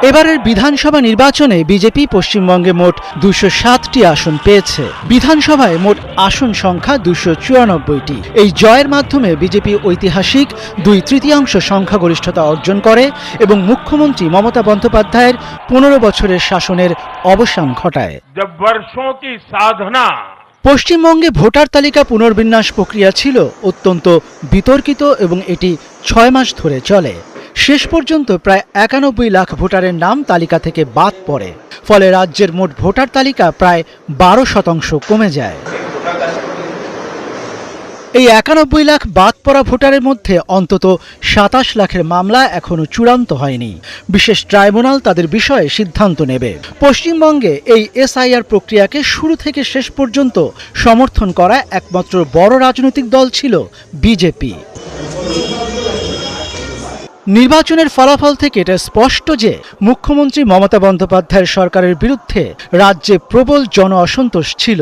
এবারের বিধানসভা নির্বাচনে বিজেপি পশ্চিমবঙ্গে মোট 207টি আসন পেয়েছে। বিধানসভায় মোট আসন সংখ্যা 294টি। এই জয়ের মাধ্যমে বিজেপি ঐতিহাসিক 2/3 সংখ্যাগরিষ্ঠতা অর্জন করে এবং মুখ্যমন্ত্রী মমতা বন্দ্যোপাধ্যায়ের 15 বছরের শাসনের অবসান ঘটায়। পশ্চিমবঙ্গে ভোটার তালিকা পুনর্বিন্যাস প্রক্রিয়া ছিল অত্যন্ত বিতর্কিত এবং এটি 6 মাস ধরে চলে। শেষ পর্যন্ত প্রায় 91 লাখ ভোটারের নাম তালিকা থেকে বাদ পড়ে। ফলে রাজ্যের মোট ভোটার তালিকা প্রায় 12% কমে যায়। এই 91 লাখ বাদ পড়া ভোটারের মধ্যে অন্তত 27 লাখের মামলা এখনো চূড়ান্ত হয়নি। বিশেষ ট্রাইব্যুনাল তাদের বিষয়ে সিদ্ধান্ত নেবে। পশ্চিমবঙ্গে এই এসআইআর প্রক্রিয়াকে শুরু থেকে শেষ পর্যন্ত সমর্থন করা একমাত্র বড় রাজনৈতিক দল ছিল বিজেপি। নির্বাচনের ফলাফল থেকে এটা স্পষ্ট যে মুখ্যমন্ত্রী মমতা বন্দ্যোপাধ্যায়ের সরকারের বিরুদ্ধে রাজ্যে প্রবল জন অসন্তোষ ছিল।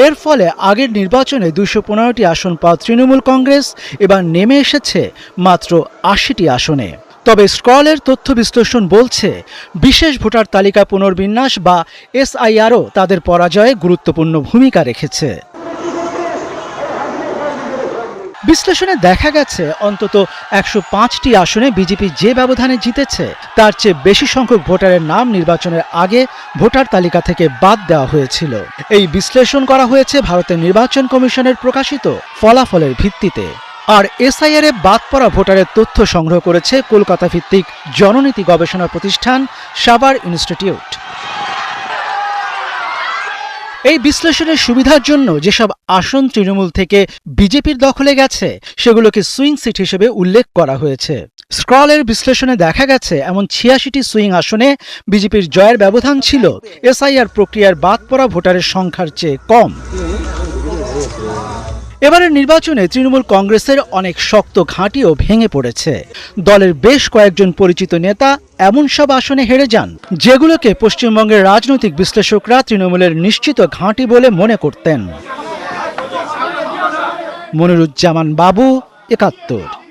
এর ফলে আগের নির্বাচনে 215টি আসন পাওয়া তৃণমূল কংগ্রেস এবার নেমে এসেছে মাত্র 80টি আসনে। তবে স্ক্রলের তথ্য বিশ্লেষণ বলছে বিশেষ ভোটার তালিকা পুনর্বিন্যাস বা এসআইআরও তাদের পরাজয়ে গুরুত্বপূর্ণ ভূমিকা রেখেছে। বিশ্লেষণে দেখা গেছে অন্তত 105টি আসনে বিজেপি যে ব্যবধানে জিতেছে তার চেয়ে বেশি সংখ্যক ভোটারের নাম নির্বাচনের আগে ভোটার তালিকা থেকে বাদ দেওয়া হয়েছিল। এই বিশ্লেষণ করা হয়েছে ভারতের নির্বাচন কমিশনের প্রকাশিত ফলাফলের ভিত্তিতে। আর এসআইআর এ বাদ পড়া ভোটারের তথ্য সংগ্রহ করেছে কলকাতা ভিত্তিক জননীতি গবেষণা প্রতিষ্ঠান সাবার ইনস্টিটিউট। এই বিশ্লেষণের সুবিধার জন্য যেসব আসন তৃণমূল থেকে বিজেপির দখলে গেছে সেগুলোকে সুইং সিট হিসেবে উল্লেখ করা হয়েছে। স্ক্রলের বিশ্লেষণে দেখা গেছে এমন 86টি সুইং আসনে বিজেপির জয়ের ব্যবধান ছিল এসআইআর প্রক্রিয়ার বাদ পড়া ভোটারের সংখ্যার চেয়ে কম। এবারের নির্বাচনে তৃণমূল কংগ্রেসের অনেক শক্ত ঘাঁটিও ভেঙে পড়েছে। দলের বেশ কয়েকজন পরিচিত নেতা এমন সব আসনে হেরে যান যেগুলোকে পশ্চিমবঙ্গের রাজনৈতিক বিশ্লেষকরা তৃণমূলের নিশ্চিত ঘাঁটি বলে মনে করতেন। মনিরুজ্জামান বাবু, 71।